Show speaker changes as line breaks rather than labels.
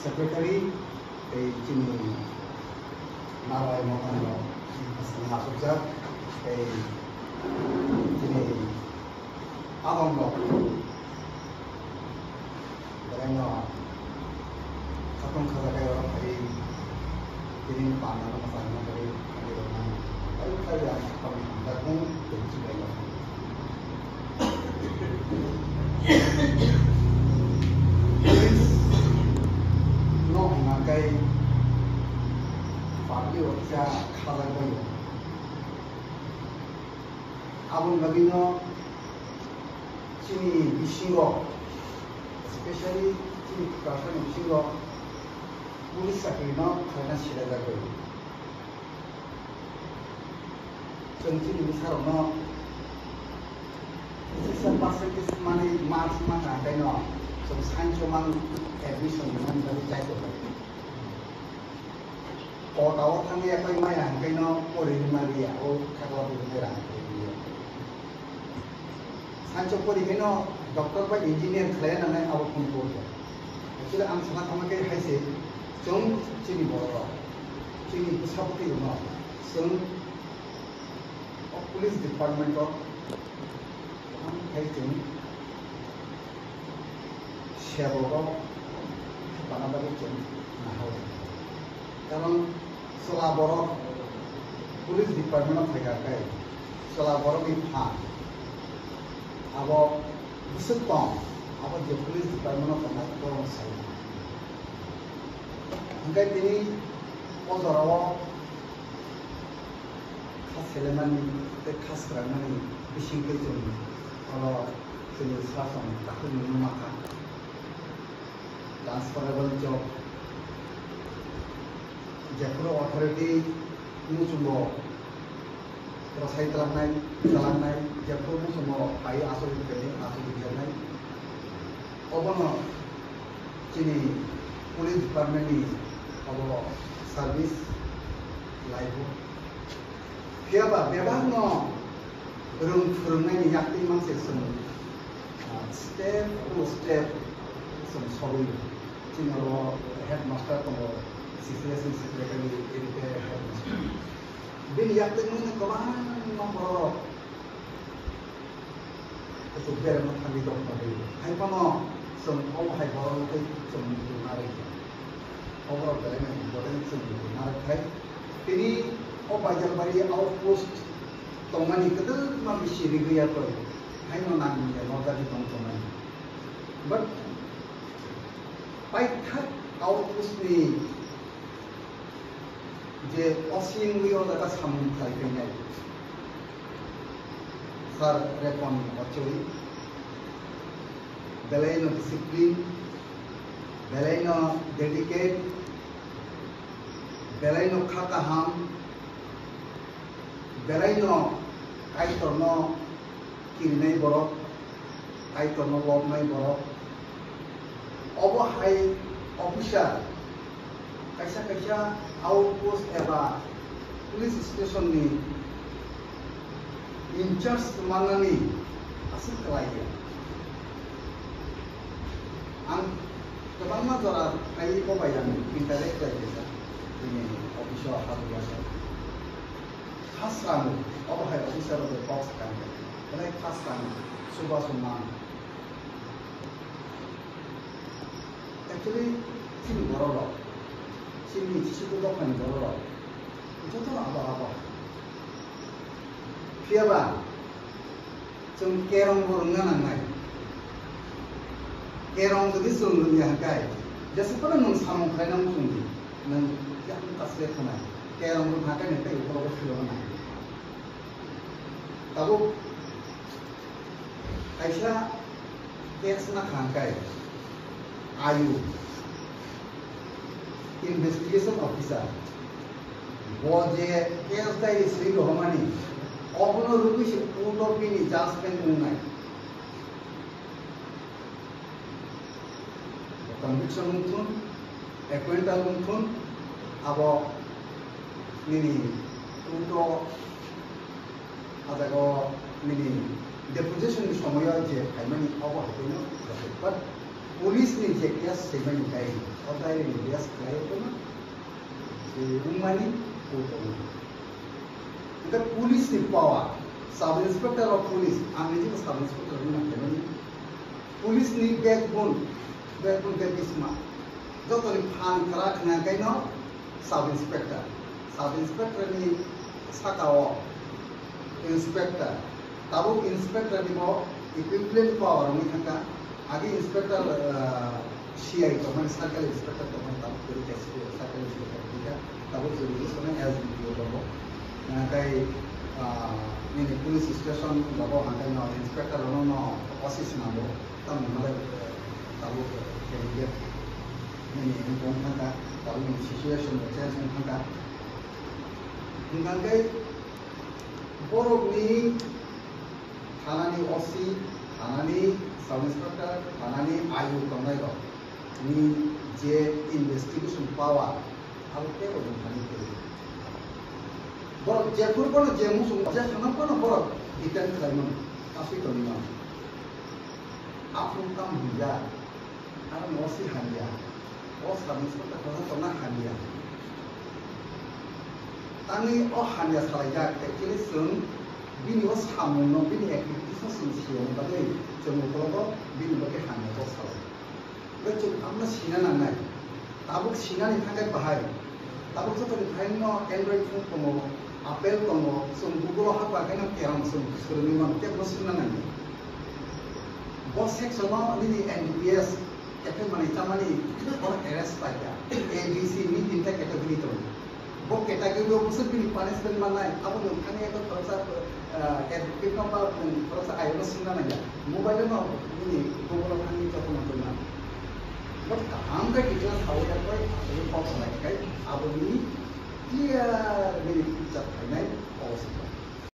secretary chini narai mokano masukjak chini abanglo karena katong khalakai orang hari ini panah masalah dari orang lalu saya kami datang benci lagi no ngakai pagi waktu khalakai abang gabino chini bisingo especially chini person bisingo pulis sakino karena sila jago chini misalnya sisa percentage money marks mana kaino so science man admission man dari jago kalau tahu kami apa yang mana kaino original dia oh kalau beneran Sancho pori keno doktor ba engineer khlaya na nai awu kun ko actually am sana kamake haise jong chini boro chini sabti no sung of police department of am haise shebo bana ba chen na ho karon sola boro police department of thega kai sola boro bi pha abo disutong abo je police department of na ko sai angkai tini ozarawa khas elemen te khas ramani bising ke jom kalau sini sasan takun maka transferable job Jakpro authority musumo Rasai jalan Jakpro musumo pai aso dikenai obono chini police department ni obo service laibo piaba bebano rung ni yakti mangse step to step sorry chini obo headmaster ko CCS secretary headmaster bin yakti ni kaman nomor itu biar makan di dokter itu. Hai pano, semua hai baru itu semua narik. Overall dalam yang important semua narik hai. Ini bajar bari outpost tongani kedel mami siri gaya tu. Hai no nang dia mau jadi tongani. But pai thak outpost ni je osin wio dapat samun kai kenai. Sar repon ochoi belaino discipline belaino dedicate belaino khataham belaino kaitorno kinai borok kaitorno lobnai borok obo hai officer kaisa outpost eba police station ni in charge manani asal kelaya. Ang kebangma jora kai ko bayan indirect kelaya. Ini official harus biasa. Khas ramu, apa hai officer of the box kan? Karena khas ramu, subah suman. Actually, sini borok, sini situ dokan borok. Itu tu apa? Siapa? Cuma kerong burungan angai. Kerong tu disulun yang kai. Jadi pada nung samung kai nung tunggu, nung yang kasih kena. Kerong burungan kai nanti upah berfirman. Tapi Aisyah kes nak kai. Ayu investigation officer. Boje kes dari Sri Rohmani. Obono rugi si puto pini jaspen unai. Conviction untun, acquittal untun, abo nini puto ada ko nini deposition somoya je kaimani obo hapino, but police ni je kias semen kai odai ni kias kai ko na umani ko to the police ni power sub inspector of police ami ji sub inspector ni na kemani police ni backbone ke bisma joto ni phan khara khna kai no sub inspector ni sakao inspector tabo inspector ni mo equivalent power ni thanga आगे inspector CI तो मैं circle inspector तो मैं तब पूरी कैसे circle inspector ठीक है तब वो जरूरी समय एज वीडियो लोगों कई ये पुलिस स्टेशन लोगों हंगे ना इंस्पेक्टर लोगों ना ऑफिस ना लो तब मतलब तब वो करेंगे ये इनको हंगा तब वो सिचुएशन में चेंज हंगा हंगे बोरो नी थाना नी ऑसी थाना नी सब इंस्पेक्टर थानानि आयु तंनाय रो नि जे इन्वेस्टिगेशन पावर आरो के ओजन थानि के बर जेफुर कोन जे मुसुं जे खाना कोन बर डिटेल खालामन आफि तनिमा आफुं काम हुया आरो नसि हानिया ओ सब इंस्पेक्टर कोन तना हानिया तानि ओ हानिया सालायजा एक्चुअली जों बिनि ओ सामुनो बिनि एक्टिभिटिस सिनसियो बादै जों मुखलबो बिनि बागै हानिया सालाय बे जों आमना सिना नांनाय ताबो सिनानि थाखाय बाहाय ताबो जतनि फाइनो एंड्रॉइड फोन दङ आपेल दङ जों गुगलाव हाबाखैनो केराम जों सोलोंनो मान केबो सिना नांनाय बस सेक्सनाव बिनि एनडीपीएस केटे माने तामानि फर एरेस्ट पाया एबीसी नि तिनटा केटेगरी दङ वो कैटेगरी में उससे भी पनिशमेंट मानना है अब लोग खाने का थोड़ा सा एडवोकेट का थोड़ा सा आयोजन सुनना नहीं है मोबाइल में नहीं गूगल खाने का तो मतलब बट काम का डिटेल्स हाउ